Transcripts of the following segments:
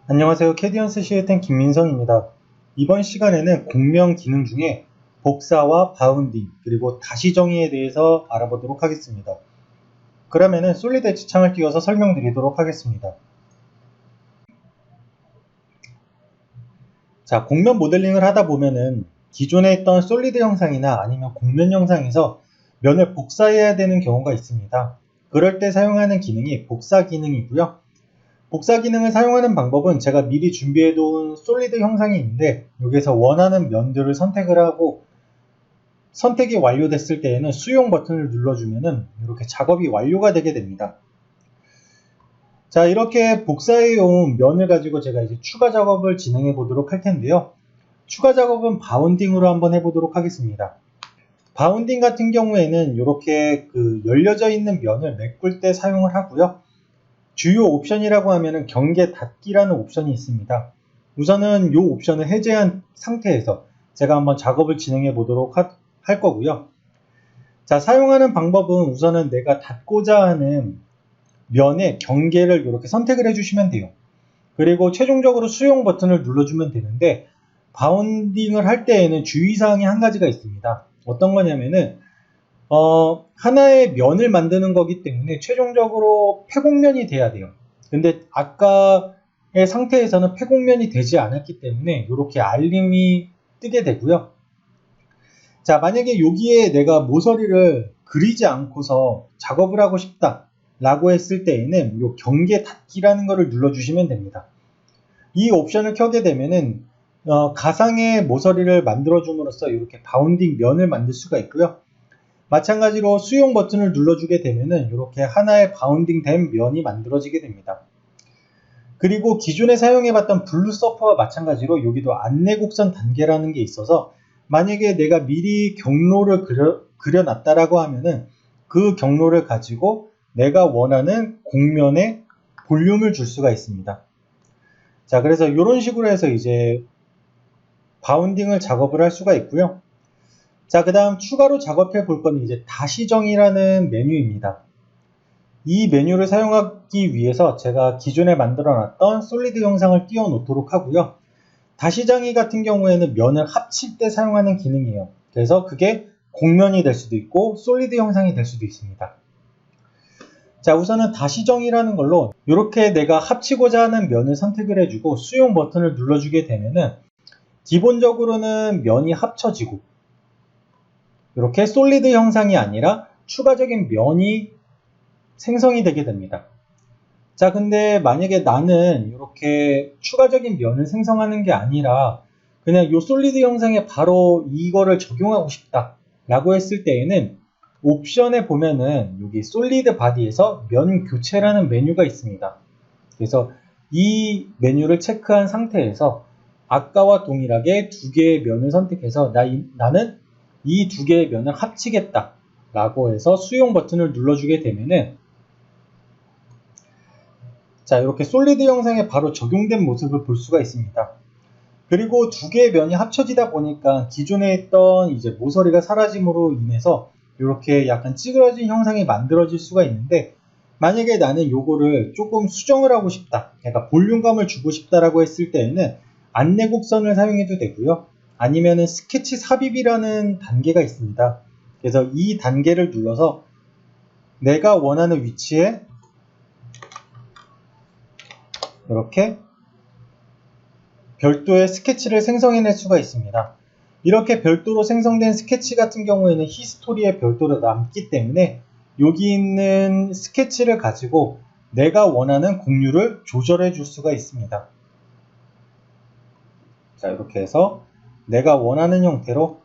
안녕하세요. 캐디언스 시스템 김민성입니다. 이번 시간에는 공명 기능 중에 복사와 바운딩 그리고 다시 정의에 대해서 알아보도록 하겠습니다. 그러면은 솔리드 엣지 창을 띄워서 설명드리도록 하겠습니다. 자, 공면 모델링을 하다 보면은 기존에 있던 솔리드 형상이나 아니면 공면 형상에서 면을 복사해야 되는 경우가 있습니다. 그럴 때 사용하는 기능이 복사 기능이고요. 복사 기능을 사용하는 방법은 제가 미리 준비해 둔 솔리드 형상이 있는데 여기서 원하는 면들을 선택을 하고 선택이 완료됐을 때에는 수용 버튼을 눌러주면은 이렇게 작업이 완료가 되게 됩니다. 자, 이렇게 복사해 온 면을 가지고 제가 이제 추가 작업을 진행해 보도록 할 텐데요. 추가 작업은 바운딩으로 한번 해보도록 하겠습니다. 바운딩 같은 경우에는 이렇게 열려져 있는 면을 메꿀 때 사용을 하고요. 주요 옵션이라고 하면은 경계 닫기라는 옵션이 있습니다. 우선은 이 옵션을 해제한 상태에서 제가 한번 작업을 진행해 보도록 할 거고요. 자, 사용하는 방법은 우선은 내가 닫고자 하는 면의 경계를 이렇게 선택을 해주시면 돼요. 그리고 최종적으로 수용 버튼을 눌러주면 되는데 바운딩을 할 때에는 주의사항이 한 가지가 있습니다. 어떤 거냐면은 하나의 면을 만드는 거기 때문에 최종적으로 폐곡면이 돼야 돼요. 근데 아까의 상태에서는 폐곡면이 되지 않았기 때문에 이렇게 알림이 뜨게 되고요. 자, 만약에 여기에 내가 모서리를 그리지 않고서 작업을 하고 싶다 라고 했을 때에는 이 경계 닫기라는 거를 눌러주시면 됩니다. 이 옵션을 켜게 되면은 가상의 모서리를 만들어줌으로써 이렇게 바운딩 면을 만들 수가 있고요. 마찬가지로 수용 버튼을 눌러주게 되면은 이렇게 하나의 바운딩 된 면이 만들어지게 됩니다. 그리고 기존에 사용해봤던 블루 서퍼와 마찬가지로 여기도 안내 곡선 단계라는 게 있어서 만약에 내가 미리 경로를 그려놨다라고 하면은 그 경로를 가지고 내가 원하는 곡면에 볼륨을 줄 수가 있습니다. 자, 그래서 이런 식으로 해서 이제 바운딩을 작업을 할 수가 있고요. 자, 그 다음 추가로 작업해 볼 거는 이제 다시 정의라는 메뉴입니다. 이 메뉴를 사용하기 위해서 제가 기존에 만들어 놨던 솔리드 영상을 띄워 놓도록 하고요. 다시 정의 같은 경우에는 면을 합칠 때 사용하는 기능이에요. 그래서 그게 곡면이 될 수도 있고 솔리드 형상이 될 수도 있습니다. 자, 우선은 다시 정의라는 걸로 이렇게 내가 합치고자 하는 면을 선택을 해주고 수용 버튼을 눌러주게 되면은 기본적으로는 면이 합쳐지고 이렇게 솔리드 형상이 아니라 추가적인 면이 생성이 되게 됩니다. 자, 근데 만약에 나는 이렇게 추가적인 면을 생성하는 게 아니라 그냥 이 솔리드 형상에 바로 이거를 적용하고 싶다 라고 했을 때에는 옵션에 보면은 여기 솔리드 바디에서 면 교체라는 메뉴가 있습니다. 그래서 이 메뉴를 체크한 상태에서 아까와 동일하게 두 개의 면을 선택해서 나는 이 두 개의 면을 합치겠다 라고 해서 수용 버튼을 눌러주게 되면은 자, 이렇게 솔리드 형상에 바로 적용된 모습을 볼 수가 있습니다. 그리고 두 개의 면이 합쳐지다 보니까 기존에 있던 이제 모서리가 사라짐으로 인해서 이렇게 약간 찌그러진 형상이 만들어질 수가 있는데 만약에 나는 요거를 조금 수정을 하고 싶다, 그러니까 볼륨감을 주고 싶다라고 했을 때에는 안내 곡선을 사용해도 되고요. 아니면은 스케치 삽입이라는 단계가 있습니다. 그래서 이 단계를 눌러서 내가 원하는 위치에 이렇게 별도의 스케치를 생성해낼 수가 있습니다. 이렇게 별도로 생성된 스케치 같은 경우에는 히스토리에 별도로 남기 때문에 여기 있는 스케치를 가지고 내가 원하는 곡률을 조절해 줄 수가 있습니다. 자, 이렇게 해서 내가 원하는 형태로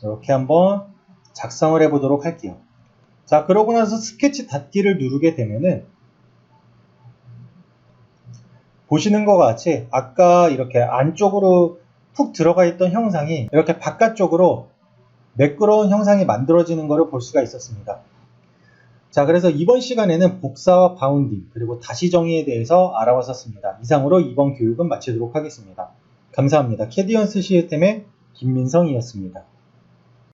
이렇게 한번 작성을 해 보도록 할게요. 자, 그러고 나서 스케치 닫기를 누르게 되면은 보시는 것 같이 아까 이렇게 안쪽으로 푹 들어가 있던 형상이 이렇게 바깥쪽으로 매끄러운 형상이 만들어지는 것을 볼 수가 있었습니다. 자, 그래서 이번 시간에는 복사와 바운딩 그리고 다시 정의에 대해서 알아봤었습니다. 이상으로 이번 교육은 마치도록 하겠습니다. 감사합니다. 캐디언스 시스템의 김민성이었습니다.